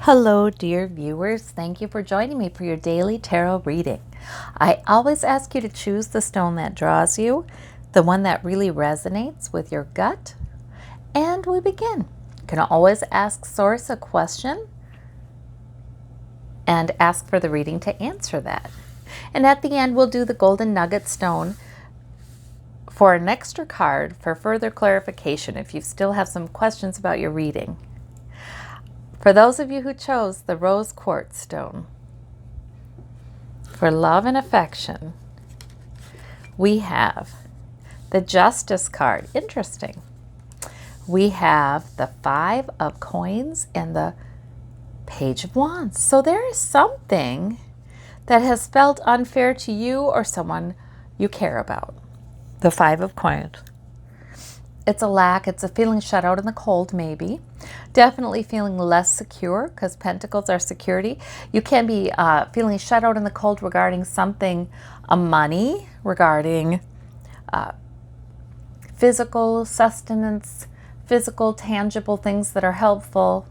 Hello, dear viewers. Thank you for joining me for your daily tarot reading. I always ask you to choose the stone that draws you, the one that really resonates with your gut, and we begin. You can always ask Source a question and ask for the reading to answer that. And at the end, we'll do the golden nugget stone for an extra card for further clarification if you still have some questions about your reading. For those of you who chose the rose quartz stone, for love and affection, we have the Justice card. Interesting. We have the Five of Coins and the Page of Wands. So there is something that has felt unfair to you or someone you care about. The Five of Coins. It's a lack, it's a feeling shut out in the cold maybe. Definitely feeling less secure because Pentacles are security. You can be feeling shut out in the cold regarding something, money, regarding physical sustenance, physical, tangible things that are helpful.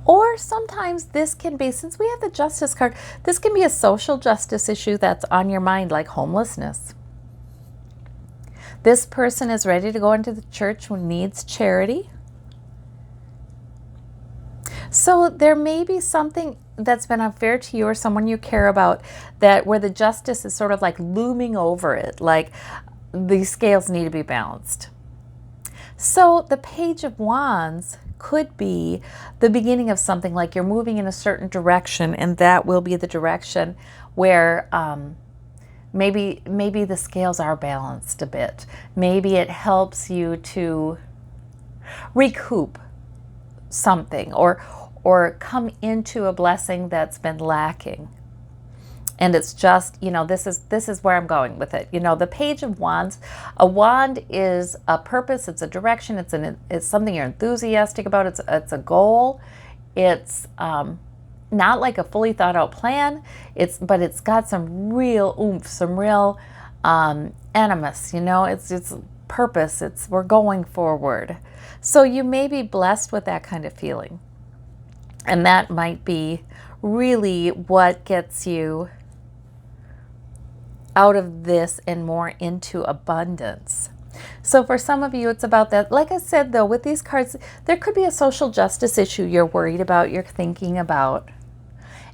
Or sometimes this can be, since we have the Justice card, this can be a social justice issue that's on your mind, like homelessness. This person is ready to go into the church who needs charity. So there may be something that's been unfair to you or someone you care about, that where the justice is sort of like looming over it, like these scales need to be balanced. So the Page of Wands could be the beginning of something, like you're moving in a certain direction, and that will be the direction where maybe the scales are balanced a bit. Maybe it helps you to recoup something or come into a blessing that's been lacking. And it's just, you know, this is where I'm going with it. You know, the Page of Wands, a wand is a purpose, it's a direction, it's something you're enthusiastic about, it's a goal. It's not like a fully thought out plan, but it's got some real oomph, some real animus, you know, it's purpose, we're going forward. So you may be blessed with that kind of feeling. And that might be really what gets you out of this and more into abundance. So for some of you, it's about that. Like I said, though, with these cards, there could be a social justice issue you're worried about, you're thinking about.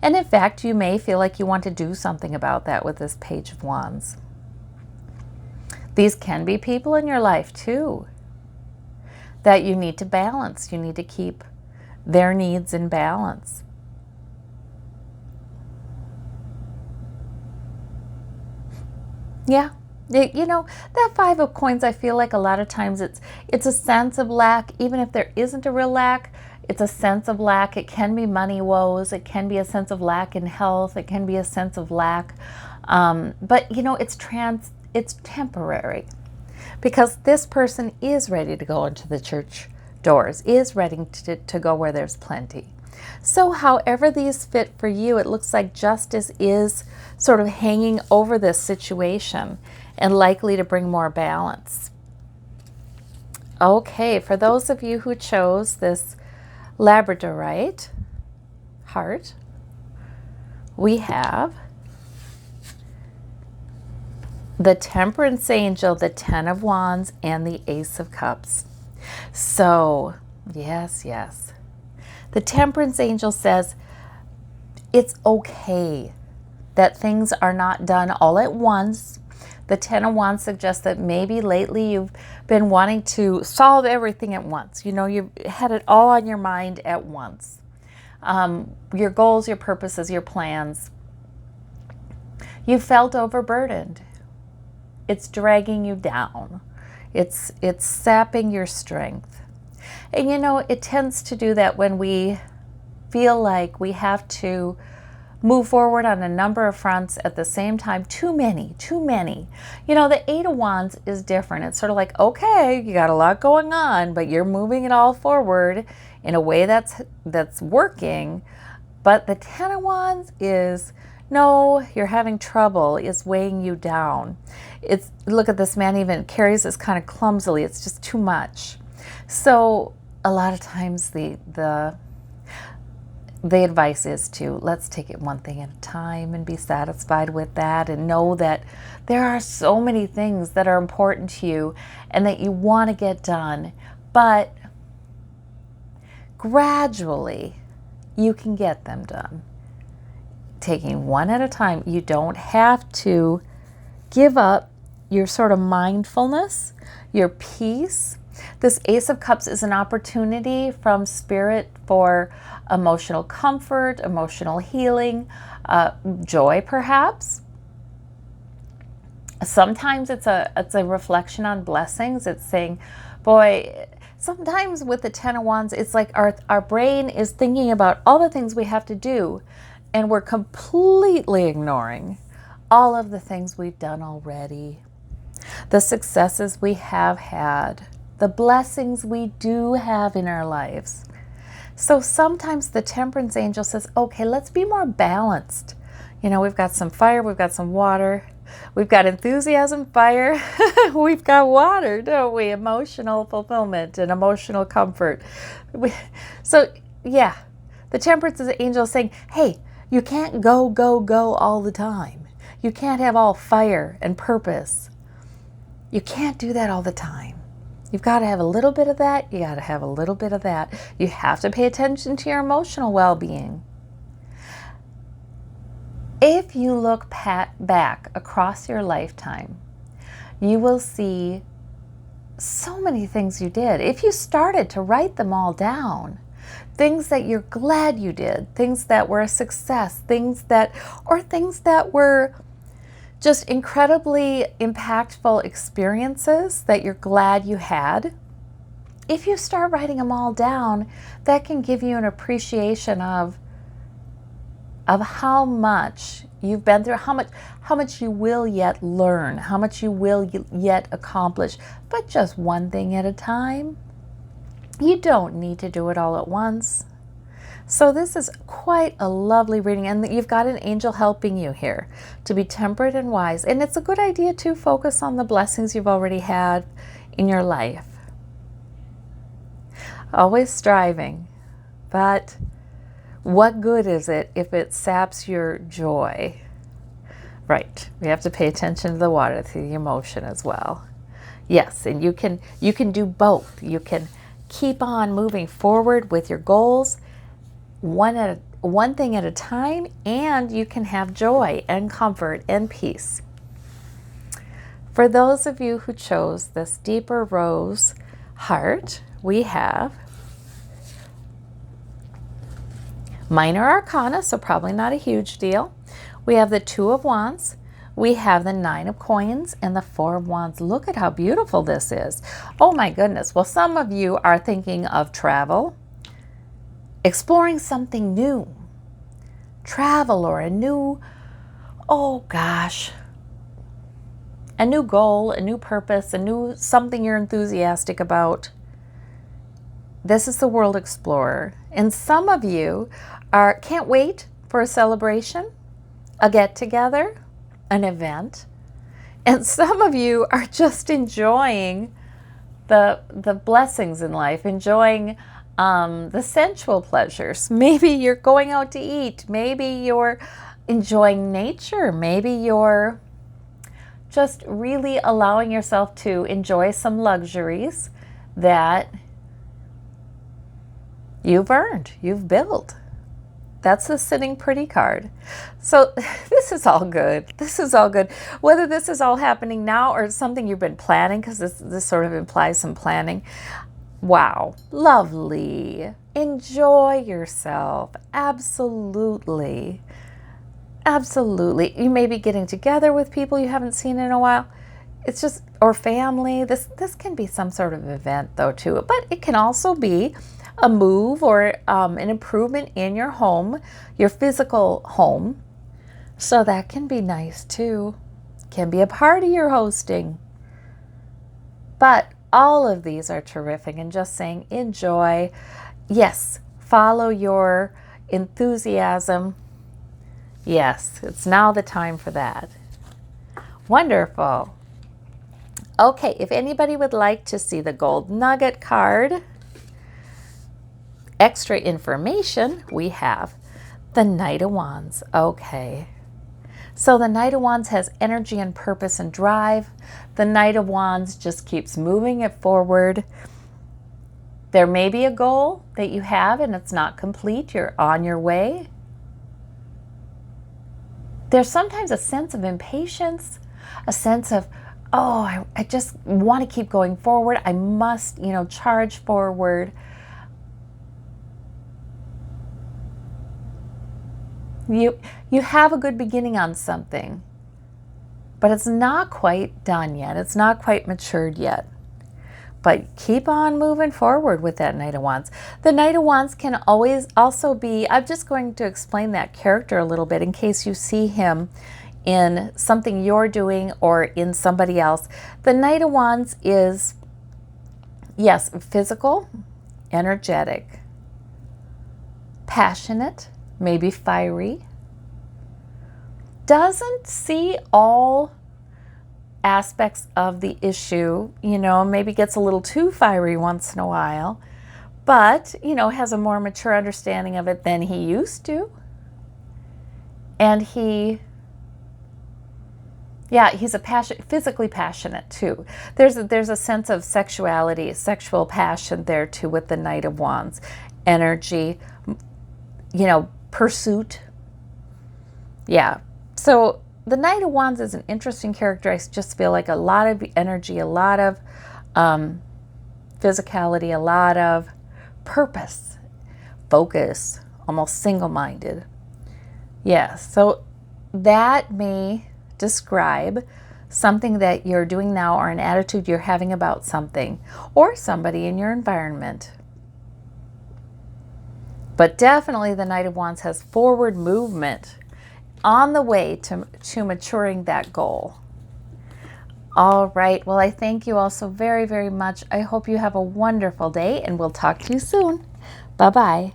And in fact, you may feel like you want to do something about that with this Page of Wands. These can be people in your life, too, that you need to balance. You need to keep their needs in balance. Yeah, you know, that Five of Coins, I feel like a lot of times it's a sense of lack, even if there isn't a real lack. It's a sense of lack. It can be money woes. It can be a sense of lack in health. It can be a sense of lack. But, you know, it's temporary, because this person is ready to go into the church doors, is ready to go where there's plenty. So however these fit for you, it looks like justice is sort of hanging over this situation and likely to bring more balance. Okay, for those of you who chose this Labradorite heart, we have the Temperance Angel, the Ten of Wands, and the Ace of Cups. So, yes. The Temperance Angel says it's okay that things are not done all at once. The Ten of Wands suggests that maybe lately you've been wanting to solve everything at once. You know, you've had it all on your mind at once. Your goals, your purposes, your plans. You felt overburdened. It's dragging you down. It's sapping your strength. And you know, it tends to do that when we feel like we have to move forward on a number of fronts at the same time. Too many. You know, the Eight of Wands is different. It's sort of like, okay, you got a lot going on, but you're moving it all forward in a way that's working. But the Ten of Wands is, no, you're having trouble. It's weighing you down. Look at this man, even carries this kind of clumsily. It's just too much. So a lot of times the advice is to let's take it one thing at a time and be satisfied with that, and know that there are so many things that are important to you and that you want to get done, but gradually you can get them done. Taking one at a time. You don't have to give up your sort of mindfulness, your peace. This Ace of Cups is an opportunity from Spirit for emotional comfort, emotional healing, joy perhaps. Sometimes it's a reflection on blessings. It's saying, boy, sometimes with the Ten of Wands, it's like our brain is thinking about all the things we have to do, and we're completely ignoring all of the things we've done already, the successes we have had, the blessings we do have in our lives. So sometimes the Temperance Angel says, okay, let's be more balanced. You know, we've got some fire, we've got some water, we've got enthusiasm, fire, we've got water, don't we? Emotional fulfillment and emotional comfort. So yeah, the Temperance Angel is saying, hey, you can't go all the time. You can't have all fire and purpose. You can't do that all the time. You've got to have a little bit of that. You got to have a little bit of that. You have to pay attention to your emotional well-being. If you look back across your lifetime, you will see so many things you did. If you started to write them all down, things that you're glad you did, things that were a success, things that were just incredibly impactful experiences that you're glad you had. If you start writing them all down, that can give you an appreciation of how much you've been through, how much you will yet learn, how much you will yet accomplish, but just one thing at a time. You don't need to do it all at once. So this is quite a lovely reading, and you've got an angel helping you here to be temperate and wise. And it's a good idea to focus on the blessings you've already had in your life. Always striving, but what good is it if it saps your joy? Right, we have to pay attention to the water, to the emotion as well. Yes, and you can do both. You can keep on moving forward with your goals, one thing at a time, and you can have joy and comfort and peace. For those of you who chose this deeper rose heart, we have minor arcana, so probably not a huge deal. We have the Two of Wands, we have the Nine of Coins, and the Four of Wands. Look at how beautiful this is. Oh my goodness. Well, some of you are thinking of travel, exploring something new, travel, or a new goal, a new purpose, a new something you're enthusiastic about. This is the World Explorer. And some of you can't wait for a celebration, a get-together, an event. And some of you are just enjoying the blessings in life, enjoying the sensual pleasures. Maybe you're going out to eat. Maybe you're enjoying nature. Maybe you're just really allowing yourself to enjoy some luxuries that you've earned, you've built. That's the Sitting Pretty card. So this is all good. This is all good. Whether this is all happening now or something you've been planning, because this sort of implies some planning. Wow, lovely. Enjoy yourself. Absolutely. Absolutely. You may be getting together with people you haven't seen in a while. It's just, or family. This can be some sort of event though too, but it can also be a move or an improvement in your home, your physical home. So that can be nice too. Can be a party you're hosting. But all of these are terrific, and just saying enjoy. Yes, follow your enthusiasm. Yes, it's now the time for that. Wonderful. Okay, if anybody would like to see the gold nugget card, extra information, we have the Knight of Wands. Okay. So the Knight of Wands has energy and purpose and drive. The Knight of Wands just keeps moving it forward. There may be a goal that you have and it's not complete. You're on your way. There's sometimes a sense of impatience, a sense of, oh, I just want to keep going forward. I must, charge forward. You have a good beginning on something, but it's not quite done yet. It's not quite matured yet. But keep on moving forward with that Knight of Wands. The Knight of Wands can always also be, I'm just going to explain that character a little bit in case you see him in something you're doing or in somebody else. The Knight of Wands is, yes, physical, energetic, passionate, maybe fiery, doesn't see all aspects of the issue, maybe gets a little too fiery once in a while, but, has a more mature understanding of it than he used to. And he's physically passionate too. There's a sense of sexuality, sexual passion there too with the Knight of Wands. Energy, pursuit. Yeah. So the Knight of Wands is an interesting character. I just feel like a lot of energy, a lot of physicality, a lot of purpose, focus, almost single-minded. Yeah, so that may describe something that you're doing now or an attitude you're having about something or somebody in your environment. But definitely the Knight of Wands has forward movement on the way to maturing that goal. All right. Well, I thank you all so very, very much. I hope you have a wonderful day and we'll talk to you soon. Bye-bye.